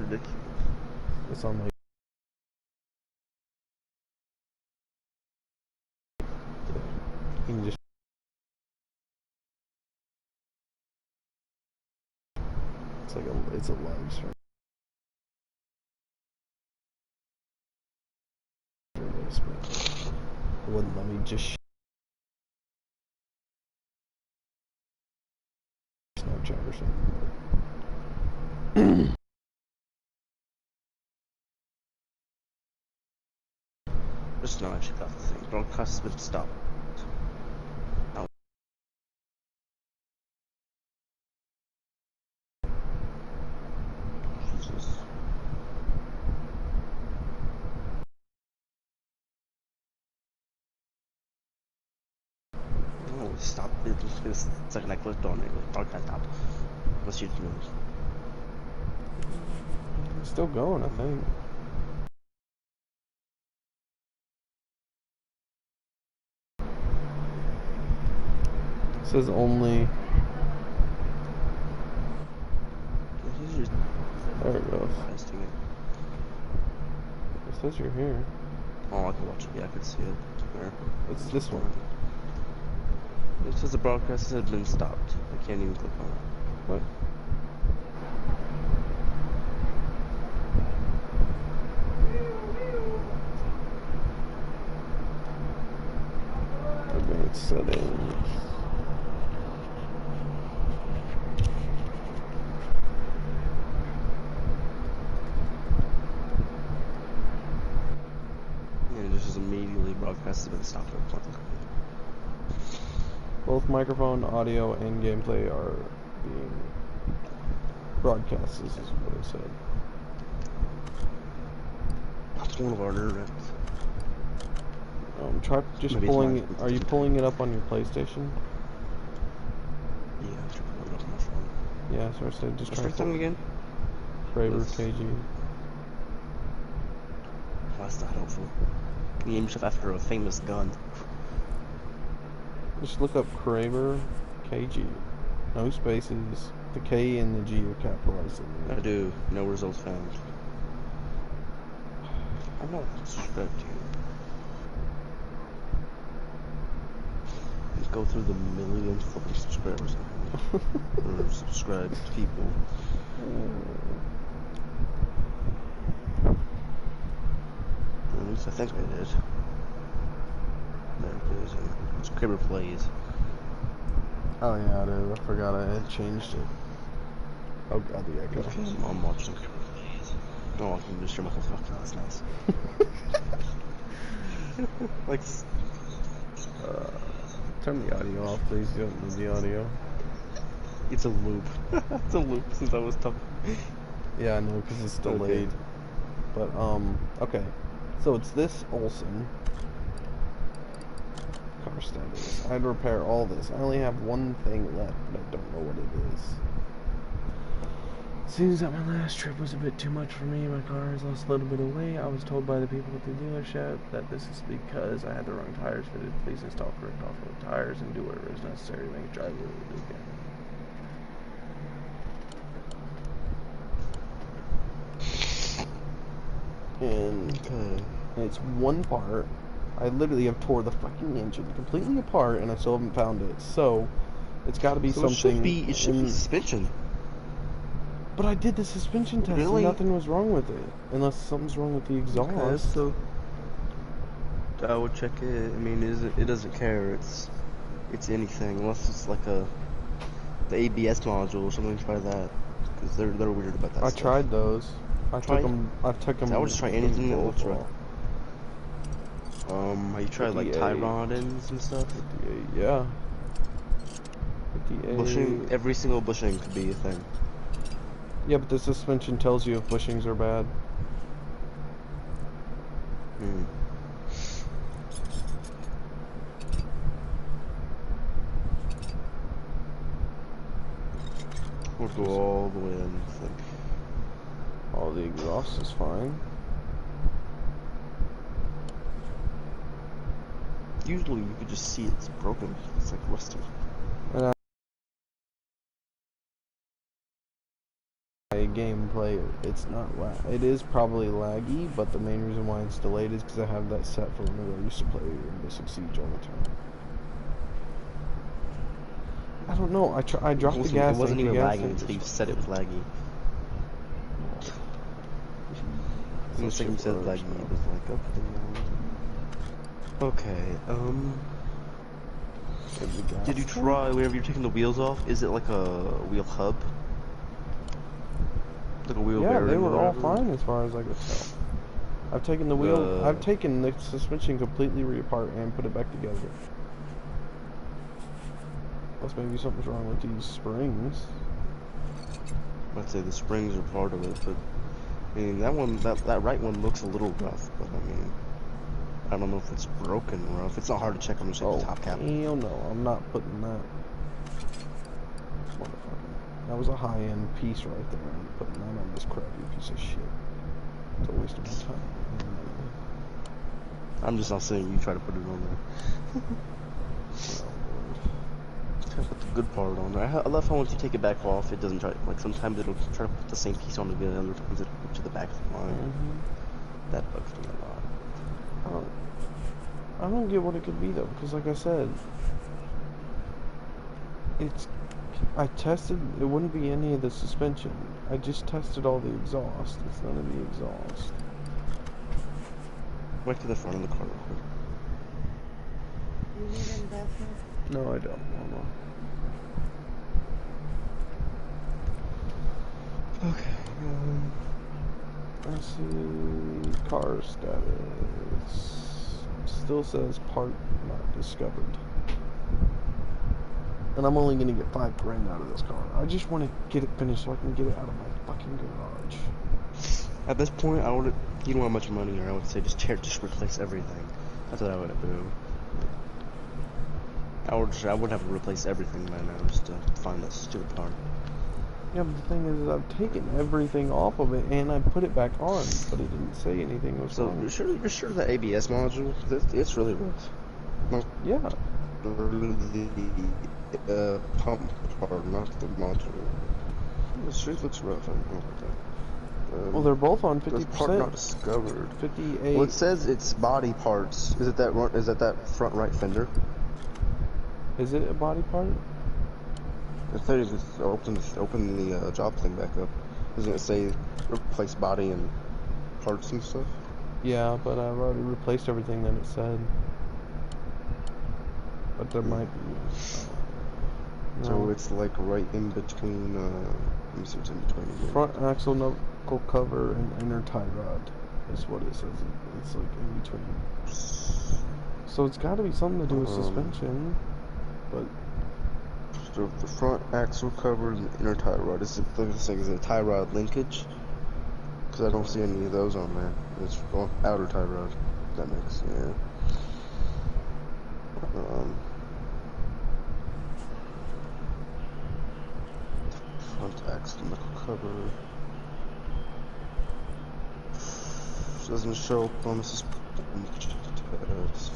ridiculous. It's on like. You can just. It's a live stream. It wouldn't let me just Snapchat or something. Just no, I checked out the thing. Broadcast has been stopped. Oh. Jesus. Oh, stop. It's like I clicked on it. Broadcast stopped. Let's use the news. It's still going, I think. It says only. There it goes. It says you're here. Oh, I can watch it. Yeah, I can see it. Where? It's this one. It says the broadcast has been stopped. I can't even click on it. What? Advanced settings. Yeah, this is immediately broadcast has been stopped. Both microphone, audio, and gameplay are being broadcast. This is what it said. That's one of our internets. Try just pulling. Are you pulling it up on your PlayStation? Yeah, I'm trying to pull it up on my phone. Yeah, so instead just try to pull again. Kraber KG. Oh, that's not helpful. You name yourself after a famous gun. Just look up Kraber KG. No spaces. The K and the G are capitalized. I do. No results found. I'm not subscribed to you. Let's go through the millions of fucking subscribers I have. Or subscribed people. At least I think I did. There it is. It's Kraber Plays. Oh yeah, dude. I forgot I had changed it. Oh god, the echo. Okay, I'm watching Kraber Plays. Oh, I can just hear myself talking. That's nice. Like, turn the audio off, please. You don't need the audio. It's a loop. It's a loop since I was talking. Yeah, I know, because it's delayed. Okay. But, okay. So it's this Olsen. Car status. I'd repair all this. I only have one thing left, but I don't know what it is. Seems that my last trip was a bit too much for me. My car has lost a little bit of weight. I was told by the people at the dealership that this is because I had the wrong tires fitted. Please install correct off-road tires and do whatever is necessary to make it drivable again. And it's one part. I literally have tore the fucking engine completely apart, and I still haven't found it. So it's got to be something. It should be suspension. But I did the suspension test and nothing was wrong with it. Unless something's wrong with the exhaust. Okay, so I would check it. I mean, it doesn't care. It's anything unless it's like the ABS module or something. Try that because they're weird about that. I tried those. I took them. I would just try anything that looks right. Have you tried like tie rod ends and stuff? 58, yeah. 58. Bushing, every single bushing could be a thing. Yeah, but the suspension tells you if bushings are bad. We'll go all the way in, I think. All the exhaust is fine. Usually you could just see it's broken. It's like rusty. And I gameplay, it's not it is probably laggy, but the main reason why it's delayed is because I have that set for whenever I used to play Rainbow Six Siege all the time. I don't know. I dropped the gas It wasn't tank. even lagging until you said it was laggy. The second you said laggy, it was like, okay. Did you try, whenever you're taking the wheels off, is it like a wheel hub? Like a wheel bearing? Yeah, they were all whatever? fine as far as I could tell. I've taken the wheel, I've taken the suspension completely apart and put it back together. Unless maybe something's wrong with these springs. I'd say the springs are part of it, but I mean that right one looks a little rough, but I mean I don't know if it's broken rough. It's not hard to check. I'm just checking the top cap. Hell no, I'm not putting that. Motherfucker. That was a high-end piece right there. I'm putting that on this crappy piece of shit. It's a waste of my time. I'm just not saying you try to put it on there. Try to put the good part on there. I love how once you take it back off, it doesn't try. Like sometimes it'll try to put the same piece on again, and other times it'll put to the back of the line. That bugs me a lot. I don't get what it could be though, because like I said, I tested, it wouldn't be any of the suspension. I just tested all the exhaust. It's none of the exhaust. Right to the front of the car real quick. Do you need an bathroom? No, I don't. Mama. Okay. Let's see. Car status. Still says part not discovered. And I'm only gonna get $5 grand out of this car. I just want to get it finished so I can get it out of my fucking garage. At this point, you don't have much money, or I would say just replace everything. That's what I would do. I would have to replace everything by now just to find that stupid car. Yeah, but the thing is I've taken everything off of it and I put it back on, but it didn't say anything was wrong. You're sure the ABS module? It's really rough. Yeah. The pump part, not the module. The street looks rough. I don't know about that. Well, they're both on 50%. Part not discovered. 58. Well, it says it's body parts. Is it that front right fender? Is it a body part? I thought it was open the job thing back up. Doesn't it say replace body and parts and stuff? Yeah, but I've already replaced everything that it said. But there might be. No. So it's like right in between. Let me see what's in between. Again. Front axle knuckle cover and inner tie rod is what it says. It's like in between. So it's got to be something to do with suspension. But so the front axle cover and the inner tie rod. Is it a tie rod linkage? Because I don't see any of those on there. It's outer tie rod. That makes front axle knuckle cover. Doesn't show up on the suspension test.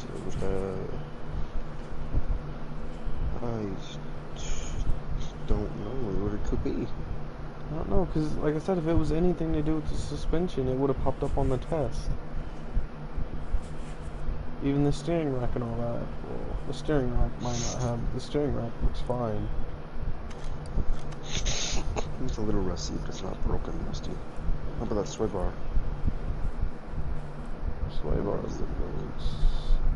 I don't know what it could be. I don't know, because like I said, if it was anything to do with the suspension, it would have popped up on the test. Even the steering rack and all that. Well, the steering rack might not have. The steering rack looks fine. It's a little rusty, but it's not broken rusty. How about that sway bar? Sway bar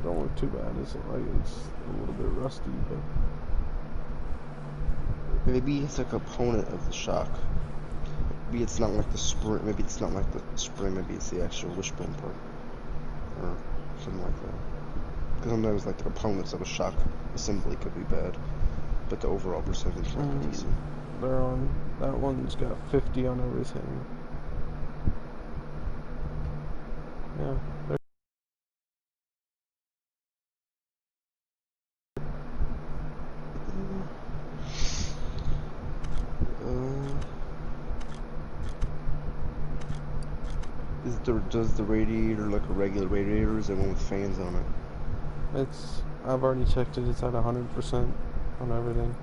don't look too bad. It's like it's a little bit rusty, but maybe it's a component of the shock. Maybe it's not like the spring. Maybe it's not like the spring. Maybe it's the actual wishbone part, or something like that. Because sometimes like the components of a shock assembly could be bad, but the overall percentage might be decent. They're on. That one's got 50 on everything. Yeah. Does the radiator like a regular radiator, or is it one with fans on it? I've already checked it. It's at 100% on everything.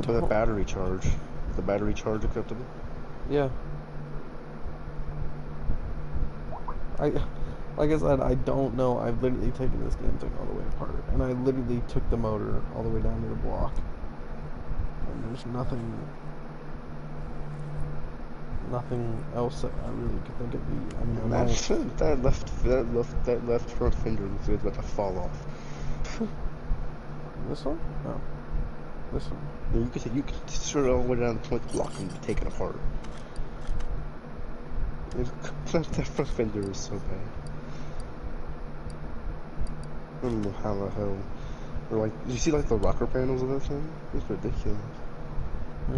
But the battery charge. Is the battery charge acceptable? Yeah. Like I said, I don't know. I've literally taken this damn thing all the way apart, and I literally took the motor all the way down to the block, and there's nothing else that I really could think of. I mean, I might. That left front fender looks like it's about to fall off. This one? No. This one. Yeah, you could turn it all the way down the 20th block and take it apart. That front fender is so bad. I don't know how the hell. Or like, you see like the rocker panels of that thing? It's ridiculous. I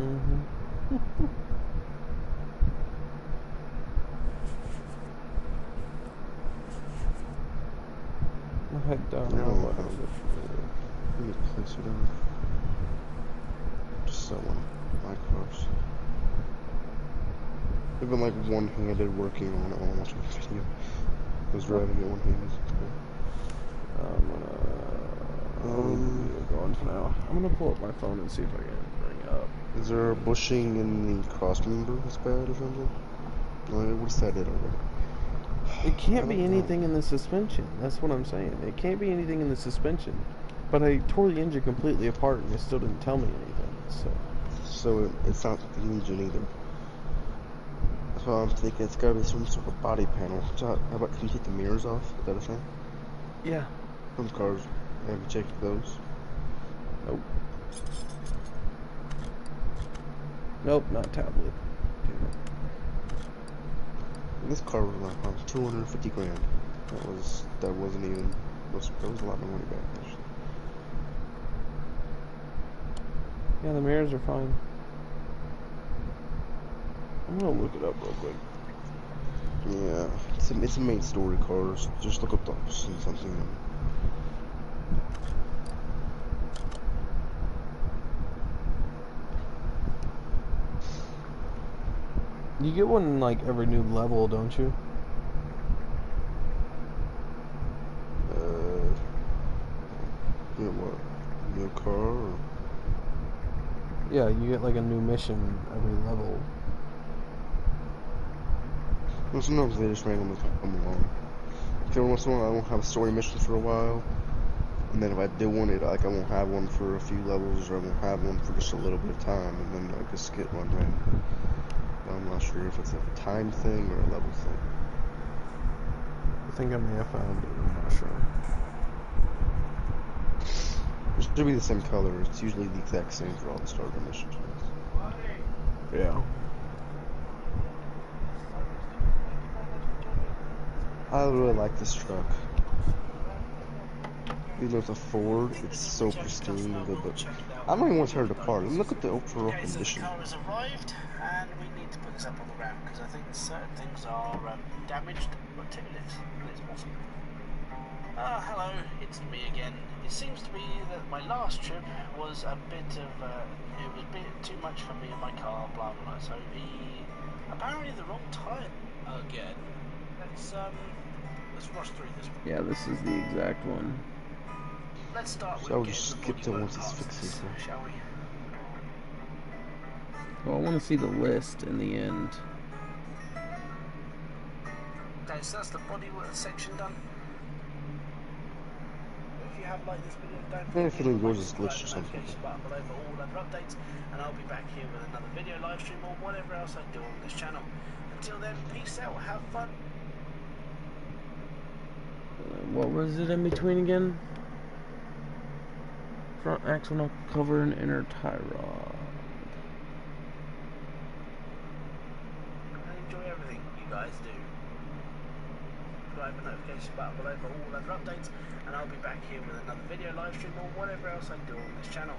don't know what I did. Let me place it on. Just selling my cars. I've been like one-handed working on it while I'm watching the video. I was driving it one-handed. I'm going for now. I'm gonna pull up my phone and see if I can bring up. Is there a bushing in the cross member that's bad or something? What's that it already? It can't be anything in the suspension. That's what I'm saying. It can't be anything in the suspension. But I tore the engine completely apart and it still didn't tell me anything. So it's not the engine either. So I'm thinking it's gotta be some sort of body panel. So how about, can you take the mirrors off? Is that a thing? Yeah. Some cars, have you checked those? Nope. Nope, not tablet. This car was like 250 grand. That wasn't even, that was a lot more money back actually. Yeah, the mirrors are fine. I'm gonna look it up real quick. Yeah, it's a main story cars. Just look up the something. You get one like every new level, don't you? Yeah, what? New car? Or? Yeah, you get like a new mission every level. Well, sometimes they just randomly come along. Every once in a while, I won't have a story mission for a while, and then if I do want it, like I won't have one for a few levels, or I won't have one for just a little bit of time, and then I just get one then. But I'm not sure if it's a time thing or a level thing. I think I may have found it. I'm not sure. It should be the same color. It's usually the exact same for all the starter missions. Yeah. I really like this truck. Even though it's a Ford, it's so pristine and good. But I don't even want to tear it apart. And look at the overall condition. So the car has arrived, and we need to put this up on the ramp because I think certain things are damaged. But let's awesome. Hello, it's me again. It seems to be that my last trip was a bit of it was a bit too much for me and my car. Blah blah. So apparently the wrong tire again. Let's rush through this one. Yeah, this is the exact one. Let's start with So I'll just skip to once it's fixed, shall we? Well, I want to see the list in the end. Okay, so that's the bodywork section done. If you have liked this video, don't forget to yours is subscribe glitched or and something. notification button below for all other updates, and I'll be back here with another video, live stream, or whatever else I do on this channel. Until then, peace out, have fun. What was it in between again? Front axle knuckle cover and inner tie rod. I enjoy everything you guys do. Subscribe and notification button below for all other updates, and I'll be back here with another video, live stream, or whatever else I do on this channel.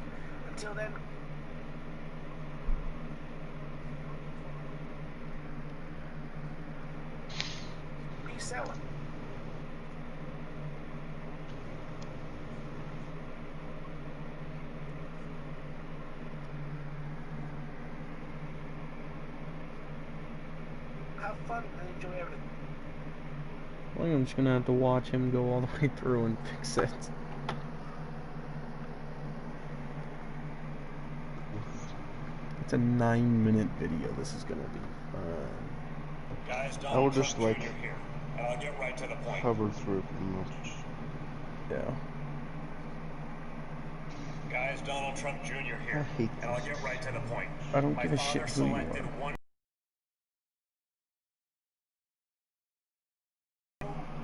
Until then, peace out. Have fun and enjoy everything. I think I'm just gonna have to watch him go all the way through and fix it. It's a 9-minute video. This is gonna be fun. Guys, I will Donald just Trump like Jr. here, and I'll get right to the point. hover through it pretty much. Yeah. Guys, Donald Trump Jr. I here, hate and I'll this. get right to the point. I don't My give a shit father who you selected are. one.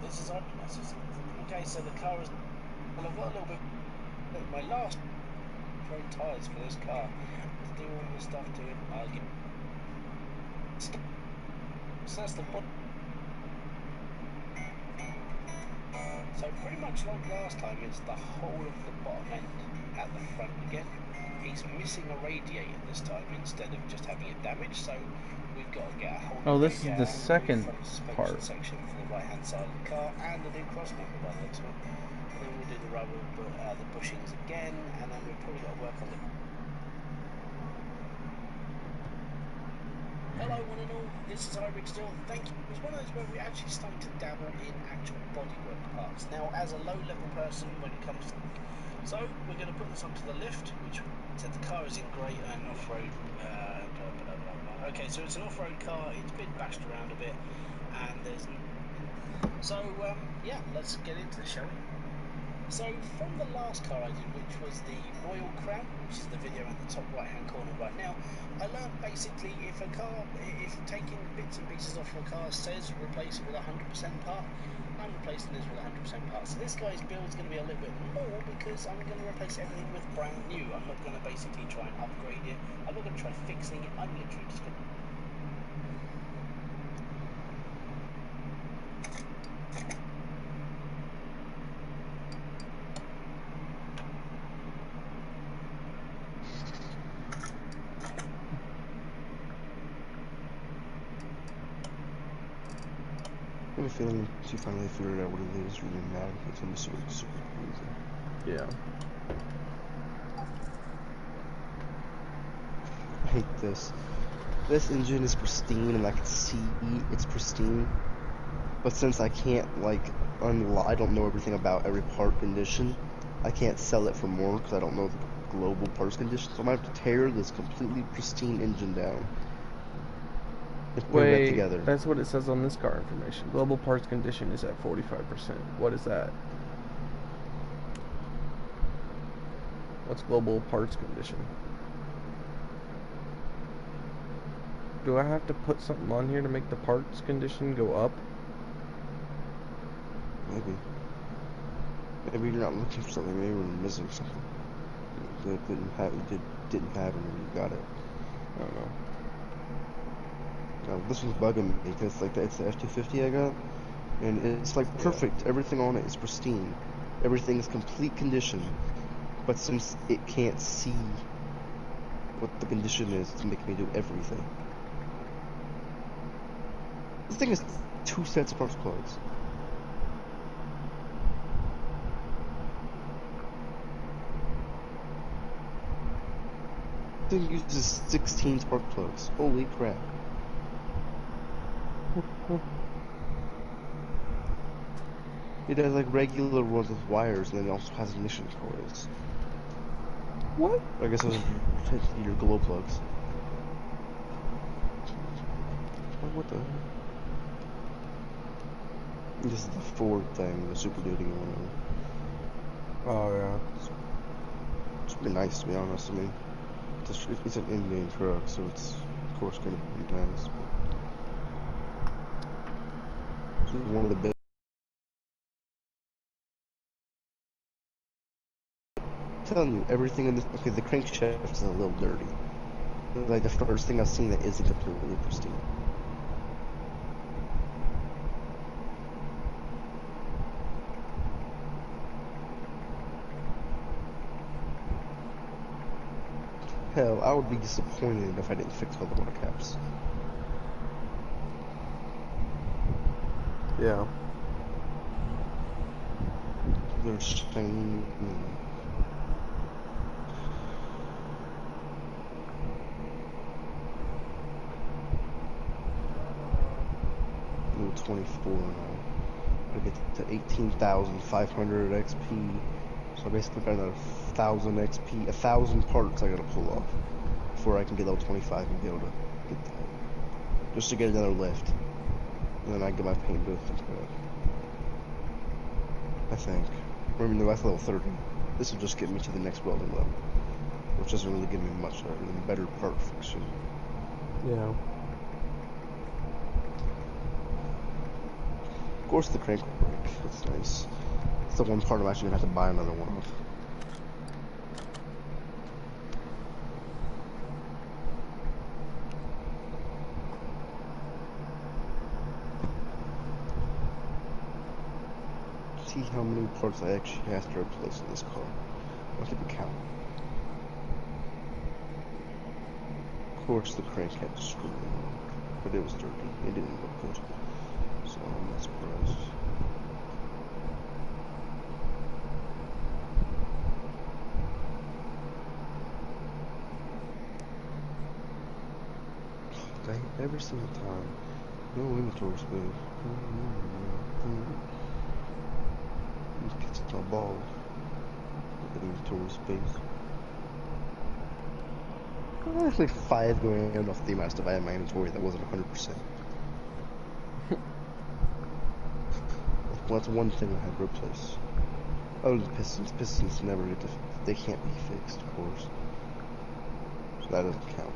This is okay, so the car is. Well, I've got a little bit. My last road tyres for this car to do all the stuff to it. I'll give. So that's the bottom. So pretty much like last time, it's the whole of the bottom end at the front again. He's missing a radiator this time instead of just having it damaged. So we've got to get a whole. Oh, this is the radiator, second front suspension part. section for the right hand side of the car, and the new cross member by the looks of it. And then we'll do the rubber, the bushings again, and then we've probably got to work on the. Hello, one and all. This is Hybrid still. Thank you. It was one of those where we actually started to dabble in actual bodywork parts. Now, as a low-level person, when it comes to, so we're going to put this onto the lift, which said the car is in grey and off-road. Okay, so it's an off-road car. It's been bashed around a bit, and there's. So yeah, let's get into it, shall we? So from the last car I did, which was the Royal Crown, which is the video in the top right hand corner right now, I learned basically if taking bits and pieces off a car says replace it with 100% part, I'm replacing this with 100% part. So this guy's build is going to be a little bit more because I'm going to replace everything with brand new. I'm not going to basically try and upgrade it. I'm not going to try fixing it. I'm literally just going to... I have a feeling once you finally figured out what it is, you're gonna be mad. It's gonna be super easy. Yeah. I hate this. This engine is pristine, and I can see it's pristine. But since I can't, like, I don't know everything about every part condition, I can't sell it for more because I don't know the global parts condition. So I'm gonna have to tear this completely pristine engine down and put it back together. That's what it says on this car information. Global parts condition is at 45%. What is that? What's global parts condition? Do I have to put something on here to make the parts condition go up? Maybe. Maybe you're not looking for something. Maybe you're missing something that didn't have it when you got it. I don't know. Now, this one's bugging me because it's the F-250 I got, and it's like perfect. Everything on it is pristine. Everything's complete condition. But since it can't see what the condition is, it's making me do everything. This thing is 2 sets of parts plugs. This thing uses 16 spark plugs. Holy crap. It has like regular ones with wires, and then it also has ignition coils. What? I guess those are your glow plugs. What the? This is the Ford thing, the Super Duty one. Oh, yeah. It's pretty nice, to be honest. I mean, it's an Indian truck, so it's of course going to be nice. It's one of the best. I'm telling you, everything in this. Okay, the crankshaft is a little dirty. Like the first thing I've seen that isn't completely pristine. Hell, I would be disappointed if I didn't fix all the water caps. Yeah. They're shiny. Level 24 now. I get to 18,500 XP. So I basically got another 1,000 XP, 1,000 parts I gotta pull off before I can get level 25 and be able to get that. Just to get another lift. And then I get my paint booth and crap. I think. Remember, that's level 30. This will just get me to the next welding level. Which doesn't really give me much other than better part fixing. Yeah. Of course the crank will break. It's nice. It's the one part I'm actually going to have to buy another one of. See how many parts I actually have to replace in this car. I'll keep a count. Of course the crank had to screw in, but it was dirty. It didn't look good. So I'm not surprised. Every single time. No inventory space. This gets my ball. Look at inventory space. Actually, 5 grand off the amount of stuff I had in my inventory that wasn't 100%. Well, that's one thing I had to replace. Oh, the pistons. Pistons never get to. They can't be fixed, of course. So that doesn't count.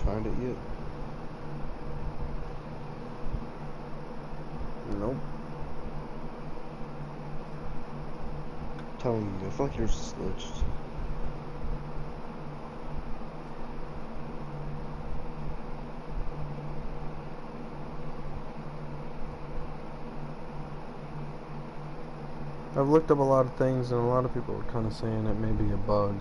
Find it yet? Nope. I'm telling you, I feel like yours is glitched. I've looked up a lot of things, and a lot of people are kind of saying it may be a bug.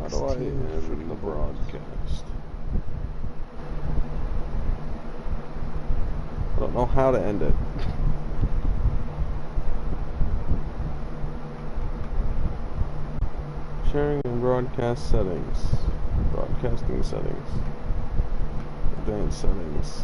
How do I 16 end freaking the holes. broadcast? I don't know how to end it. Sharing and broadcast settings. Broadcasting settings. Advanced settings.